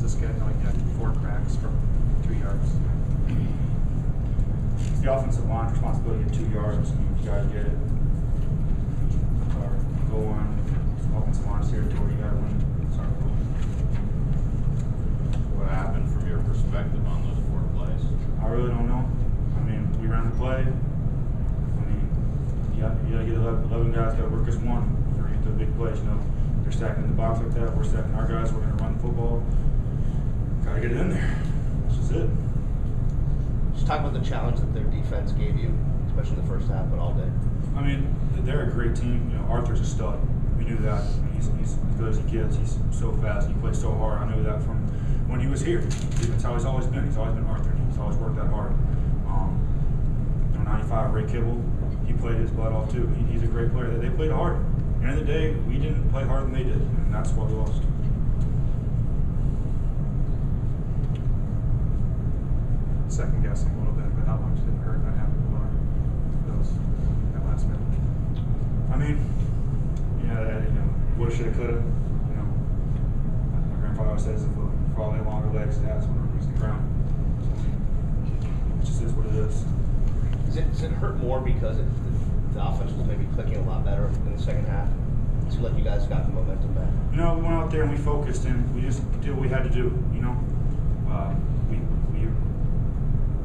this guy knowing that 4 cracks from 2 yards? It's the offensive line's responsibility to get 2 yards. You gotta get it. Or go on offensive line's territory. You gotta win. Sorry. What happened from your perspective on those 4 plays? I really don't know. I mean, we ran the play. I mean, you gotta get 11 guys. Gotta work as one for get the big plays. You know, they're stacking the box like that. We're stacking our guys. We're gonna run the football. Gotta get it in there. That's just it. Just talk about the challenge that their defense gave you, especially in the first half, but all day. I mean, they're a great team. You know, Arthur's a stud. We knew that. I mean, he's as good as he gets. He's so fast. He plays so hard. I knew that from when he was here. That's how he's always been. He's always been Arthur. He's always worked that hard. You know, 95, Ray Kibble, he played his butt off too. He's a great player. They played hard. At the end of the day, we didn't play harder than they did, and that's why we lost. Second guessing a little bit, but how much did it hurt that happened that last minute? I mean, yeah, you know, woulda, shoulda, coulda. You know, my grandfather always says, for all their longer legs, that's when it reaches the ground. It just is what it is. Does it hurt more because the offense was maybe clicking a lot better in the second half? It seemed like you guys got the momentum back. You know, we went out there and we focused and we just did what we had to do. You know, we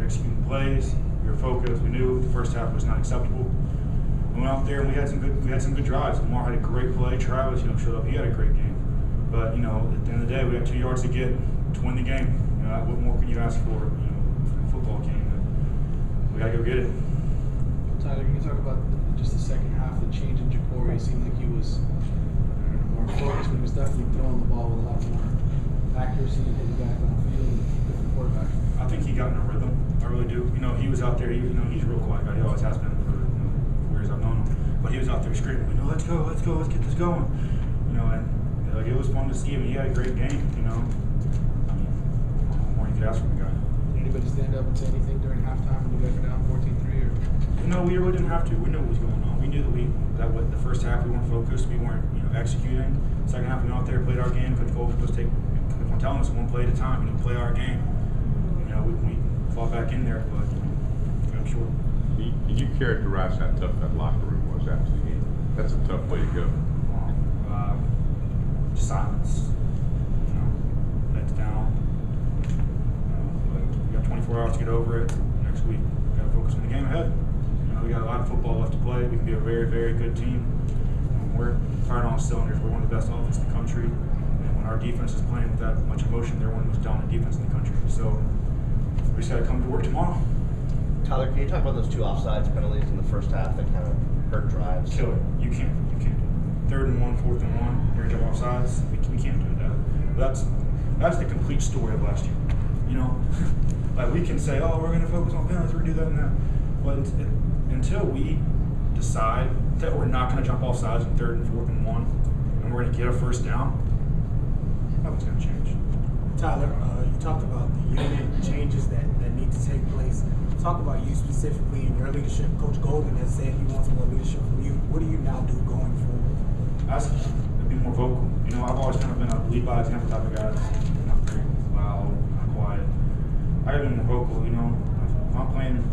executed plays. We were focused. We knew the first half was not acceptable. We went out there and we had some good drives. Lamar had a great play. Travis, you know, showed up. He had a great game. But you know, at the end of the day, we had 2 yards to get to win the game. You know, what more can you ask for? You know, for a football game. We gotta go get it. Tyler, can you talk about just the second half, the change in Jacory? It seemed like he was more focused, but he was definitely throwing the ball with a lot more accuracy and hitting back on the field and different quarterback. I think he got in a rhythm. I really do. You know, he was out there. You know, he's a real quiet guy. He always has been for 4 years I've known him. But he was out there screaming, you know, let's go, let's get this going. You know, and like it was fun to see him. He had a great game. You know, I mean, what more you could ask from the guy. Did anybody stand up and say anything during halftime when you guys were down 14-3? Or? No, we really didn't have to. We knew what was going on. We knew that the first half we weren't focused. We weren't, you know, executing. Second half we went out there, played our game. Coach Gold was telling us one play at a time. You know, play our game. You know, we fought back in there, but I'm sure. Did you characterize how tough that locker room was after the game? That's a tough way to go. Just silence. You know, heads down. But we got 24 hours to get over it. Next week, we got to focus on the game ahead. You know, we got a lot of football left to play. We can be a very, very good team. We're firing on all cylinders. We're one of the best offenses in the country. And when our defense is playing with that much emotion, they're one of the most dominant defense in the country. So we just got to come to work tomorrow. Tyler, can you talk about those 2 offsides penalties in the first half that kind of hurt drives? Killer. You can't do it. 3rd and 1, 4th and 1, you're going to jump off sides. We can't do that. That's the complete story of last year. You know, like we can say, oh, we're going to focus on penalties, we're going to do that and that. But until we decide that we're not going to jump off sides in 3rd and 4th and 1, and we're going to get a first down, nothing's going to change. Tyler, you talked about the unit changes that need to take place. Talk about you specifically in your leadership. Coach Golden has said he wants more leadership from you. What do you now do going forward? I to be more vocal. You know, I've always kind of been a lead by example type of guy. Not very loud, not quiet. I gotta be more vocal. You know, if I'm playing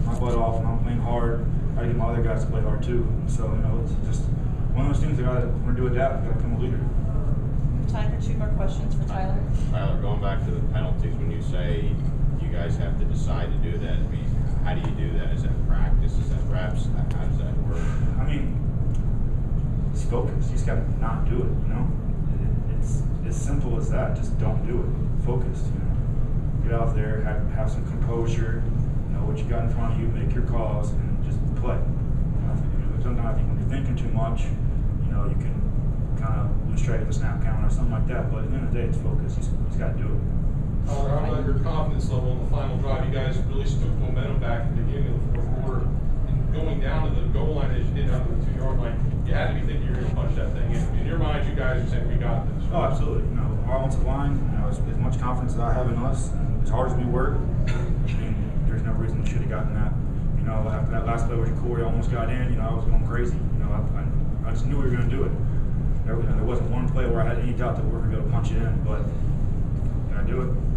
my butt off and I'm playing hard, I gotta get my other guys to play hard too. So you know, it's just one of those things. When we do adapt, we gotta become a leader. Time for 2 more questions for Tyler. Tyler, going back to the penalties, when you say you guys have to decide to do that, I mean, how do you do that? Is that practice? Is that reps? How does that work? I mean, it's focus. You just got to not do it, you know? It's as simple as that. Just don't do it. Focus, you know? Get out there, have some composure, know what you got in front of you, make your calls, and just play. Sometimes I think when you're thinking too much, you know, you can kind of lose track of the snap count or something like that. But at the end of the day, it's focus. You just got to do it. How about your confidence level in the final drive? You guys really took momentum back at the beginning of the 4th quarter, and going down to the goal line as you did down to the 2-yard line, you had to be thinking you were going to punch that thing in. In your mind, you guys are saying we got this. Oh, absolutely. You know, our offensive line, you know, as much confidence as I have in us, and as hard as we work, I mean, there's no reason we should have gotten that. You know, after that last play where Corey almost got in, you know, I was going crazy. You know, I just knew we were going to do it. There wasn't one play where I had any doubt that we were going to be able to punch it in, but do it.